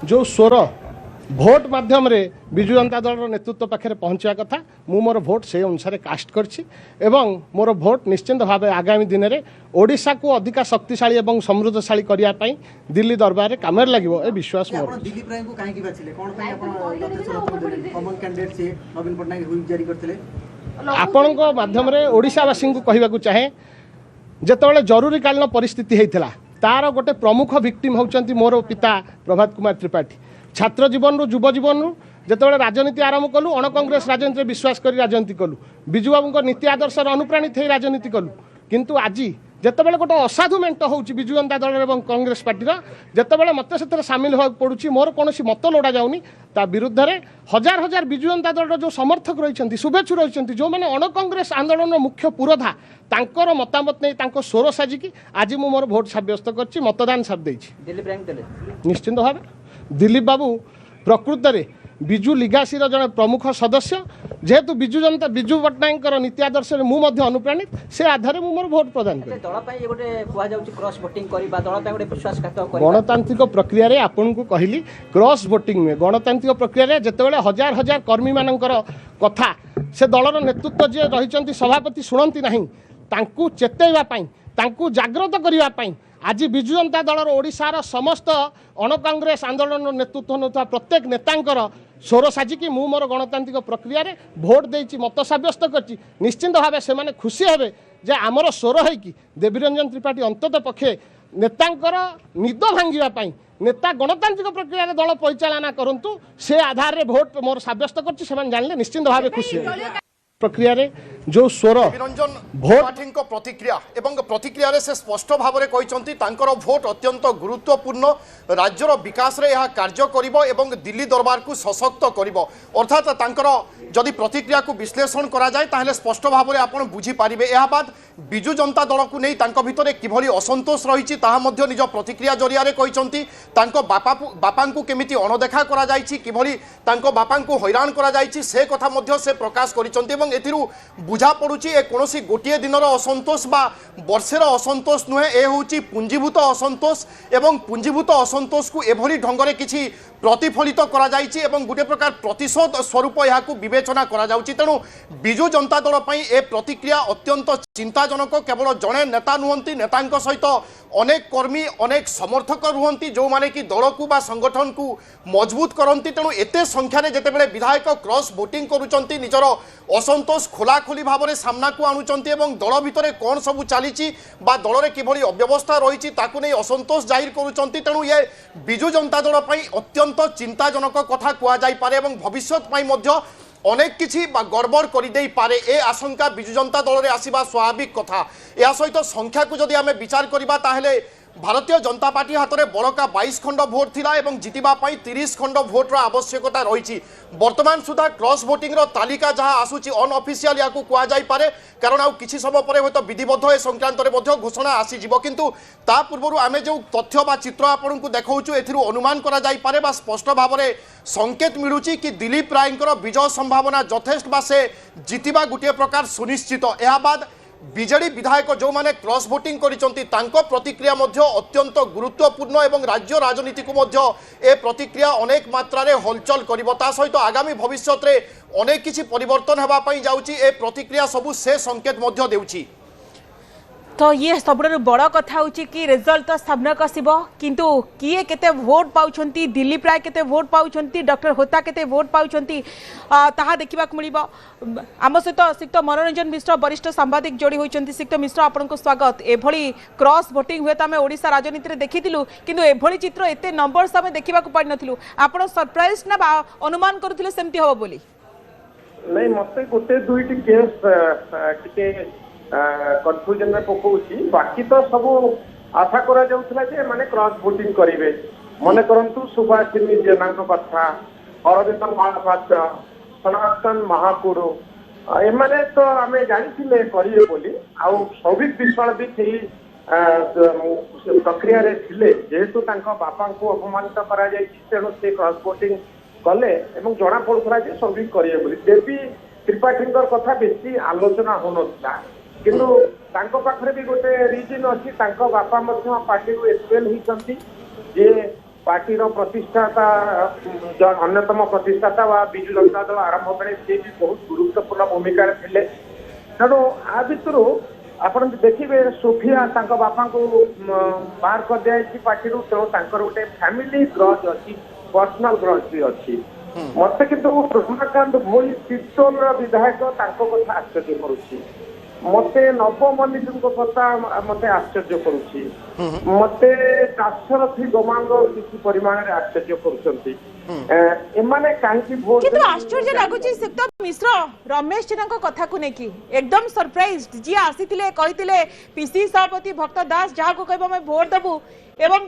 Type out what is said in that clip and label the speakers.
Speaker 1: जो स्वर भोट माध्यम रे विजु जनता दल नेतृत्व पाखे पहुँचा कथा मु मोर भोट से अनुसार कास्ट करछि एवं मोर भोट निश्चिंत भाव आगामी दिन में ओडिशा को अधिक शक्तिशाली एवं समृद्धशाली करने पई दिल्ली दरबार काम लगे ए विश्वास मोर।
Speaker 2: दिलीप राय को काहे की बाछिले कोन पई आपण कॉमन कैंडिडेट से नवीन पटनायक हुई जारी करथिले
Speaker 1: आपण को माध्यम रे ओडिशावासी को कहबाकू चाहे जेतेबेले जरूरीकालीन परिस्थिति होता तार गोटे प्रमुख विक्टिम होउचंती मोर पिता प्रभात कुमार त्रिपाठी। छात्र जीवन रु युव जीवन रु जेतेबेले राजनीति आरंभ कलु अण कांग्रेस राजनीति विश्वास करी राजनीति कलु विजु बाबू नीति आदर्श अनुप्राणित हो राजनीति कलु किंतु आज जेतेबेले गोटे असाधु मेंट होउची विजु जनता दल एवं कांग्रेस पार्टीर जेतेबेले मते सेतरे सामिल हो पड़ुची मोर कोनोसी मत लोड़ा जाउनी ता विरुद्ध रे हजार हजार विजु जनता दल जो समर्थक रहिसंती शुभेच्छु रहिसंती जो माने अण कांग्रेस आंदोलन मुख्य पुरोधा तांकर मतामत नहीं तांको स्वर साजिकी आज मु मोर भोट साब्यस्त करछि मतदान साथ देछि।
Speaker 2: दिलीप राय देले
Speaker 1: निश्चिंत भाव दिलीप बाबू प्रकृत रे विजु लिगासी जड़े प्रमुख सदस्य जेहेतु विजु पट्टनायक नीति आदर्श मु अनुप्राणित से आधार मु मोर भोट प्रदान कर गणतांत्रिक प्रक्रिया रे आपन को कहली क्रॉस वोटिंग में गणतांत्रिक प्रक्रिया रे जेतेबेले हजार हजार कर्मी मानकर कथा से दलर नेतृत्व जे रहिचंती सभापति शुणती नहीं तांकू चेतैबा पई तांकू जागृत करिबा पई आज विजु जनता दलर ओडिशार समस्त अण कांग्रेस आंदोलन नेतृत्व नौथा प्रत्येक नेतांकर स्वर साजिकी मु मोर गणतांत्रिक प्रक्रिया रे भोट देछि मत साब्यस्त करछि निश्चिंत भाव से माने खुशी हेबे जे आमर स्वर है कि देवीरंजन त्रिपाठी अंतत पक्षे नेतांकर निद भांगिबा पई नेता गणतांत्रिक प्रक्रिया रे दल परिचालना करंतु से आधार रे भोट मोर साब्यस्त करछि से जानले निश्चिंत भाव खुशी हेबे प्रक्रिया रे जो स्वर
Speaker 3: निरंजन भोट प्रतिक्रिया एवं प्रतिक्रिया रे से स्पष्ट भाव में कहते तांकर भोट अत्यंत गुरुत्वपूर्ण राज्यर विकास रे यह कार्य करिवो एवं दिल्ली दरबार को सशक्त करिवो अर्थात तांकर जदि प्रतिक्रिया को विश्लेषण करा जाए ताहले स्पष्ट भाव में आपण बुझी पारिबे एहा बाद विजु जनता दल को नहीं तांको भितरे किभली असंतोष रहिछि ताहा मध्य निज प्रतिक्रिया जरिया रे कहिसंती तांको बापा को केमिति अणदेखा करा जाइछि किभली तांको बापा को हैरान करा जाइछि से कथा मध्य से प्रकाश करिसंती एवं एथिरु बुझा पड़ुची ए कोनोसी गोटिए दिनर असंतोष बा वर्षेर असंतोष नुहे ए होची पुंजीभूत असंतोष एवं पुंजीभूत असंतोष को एभली ढंगरे किछि प्रतिफलित करा जाइछि एवं गोटे प्रकार प्रतिशोध स्वरूप यहाँ विवेचना करा जाउछि तेणु विजु जनता दल पई ए प्रतिक्रिया अत्यंत चिंताजनक केवल जड़े नेता नुहंती नेतांक सहित अनेक कर्मी अनेक समर्थक रुहंती जो माने कि दल को बा संगठन को मजबूत करंती तेणु एते संख्या रे जेतेबेले विधायक क्रॉस वोटिंग करूचंती निजर असंतोष खोलाखोली भाव में सामना को आणुचंती एवं दल भितरे कौन सबू चली बा दल रे किभली अव्यवस्था रही ताकू नहीं असंतोष जाहिर करूचंती तेणु ये विजु जनता दल पई अत्यंत चिंताजनक कथा कुआ जाई पारे एवं भविष्यत पई मध्य अनेक किछि गड़बड़ कर पारे ए आशंका विजु जनता दल रे आसीबा स्वाभाविक कथा या सहित संख्या को जदि आमे विचार करिबा ताहेले भारतीय जनता पार्टी हाथ में बड़का 22 खंड भोट थिला एवं जितिबा पई 30 खंड भोटर आवश्यकता रही वर्तमान सुधा क्रॉस वोटिंग तालिका जहाँ आसूची अनअफिशियल या कुआ जाई पारे कारण आउ किछि समय पर होत विधिबद्ध ए संक्रांत रे मध्य घोषणा आसीजिवो किंतु ता पूर्व आमे जो तथ्य बा चित्र आपन को देखाउछु एथिरु अनुमान करा जाई पारे बा स्पष्ट भाव में संकेत मिलुची कि दिलीप रायंकर विजय संभावना यथेष्ट बा से जितिबा गोटे प्रकार सुनिश्चित एहा बाद बीजेडी विधायक जो माने क्रॉस वोटिंग करिसंती तांको प्रतिक्रिया मध्य अत्यंत गुरुत्वपूर्ण एवं राज्य राजनीति को मध्य ए प्रतिक्रिया अनेक मात्रा रे हलचल करिवो ता सहित आगामी भविष्यत रे अनेक किछि परिवर्तन हेबा पई जाउची ए प्रतिक्रिया सबु से संकेत मध्य देउची।
Speaker 4: तो ये सब बड़ कथा होची कि रिजल्ट तो सामने आसब किंतु किए केते भोट पाउछंती दिलीप राय केते भोट पाउछंती डॉक्टर होता केते भोट पाउछंती ताहा देखिबा मिलिबो आम सहित श्रीयुक्त मनोरंजन मिश्र वरिष्ठ सांबादिक जोड़ी होइछंती। श्रीयुक्त मिश्र आपनको स्वागत। एभली क्रॉस वोटिंग हुए तो आम ओडिशा राजनीति में देखिथिलु किंतु एभली चित्र एते नंबर्स आम देखिबा को पाइ नथिलु आपण सरप्राइज ना अनुमान करूथिले सेमती हो बोली
Speaker 5: नहीं मते गोटे दुईटी केस टिके कन्फ्यूजन में पकाउछि बाकी तो सब आशा करा जाउथला जे माने क्रॉस वोटिंग करिवे मने करंतु सुभाषिनी जेनांक कथा अरविंद महापात्र सनातन महापुरु एमाने तो आमे जानिथिले करिवे बोली आउ सौभिक विश्वास भी थी प्रक्रिया रे थिले जेहेतु तांको बापा को अपमानित करा जाय तेणु से क्रॉस वोटिंग कले एवं जना पड़ुथला जे सौभिक करिवे बोली देवी त्रिपाठींकर कथा बेसी आलोचना होनथला किंतु तांको पाखरे भी गोटे रीजन अछि तांको बापा मध्य पार्टी को एक्सपेल हिचंती जे पार्टी प्रतिष्ठाता अन्यतम प्रतिष्ठाता वा बिजु जनता दल आरंभ बेले सी भी बहुत गुरुत्वपूर्ण भूमिका थे तेणु आ भितर आपण देखिए सोफिया बापा को बाहर कर दिया पार्टी तेणु गोटे फैमिली ग्रज अच्छी पर्सनाल ग्रज भी अच्छी मत किंतु रमाकांत भोई तीर्तोल विधायक कथा आश्चर्य करुच्ची मते नव मल्लिक कथा मते आश्चर्य करुच्ची मते दाशरथी गोमांग किसी परिमाण रे आश्चर्य करुचंती एमाने काहे भोट
Speaker 4: किंतु आश्चर्य लागुची सुक्त मिश्र रमेश जेना कथा को नेकी एकदम सरप्राइज्ड जी आसीतिले कहितिले पीसी सभापति भक्त दास जहा को कहबो मैं वोट देबू एवं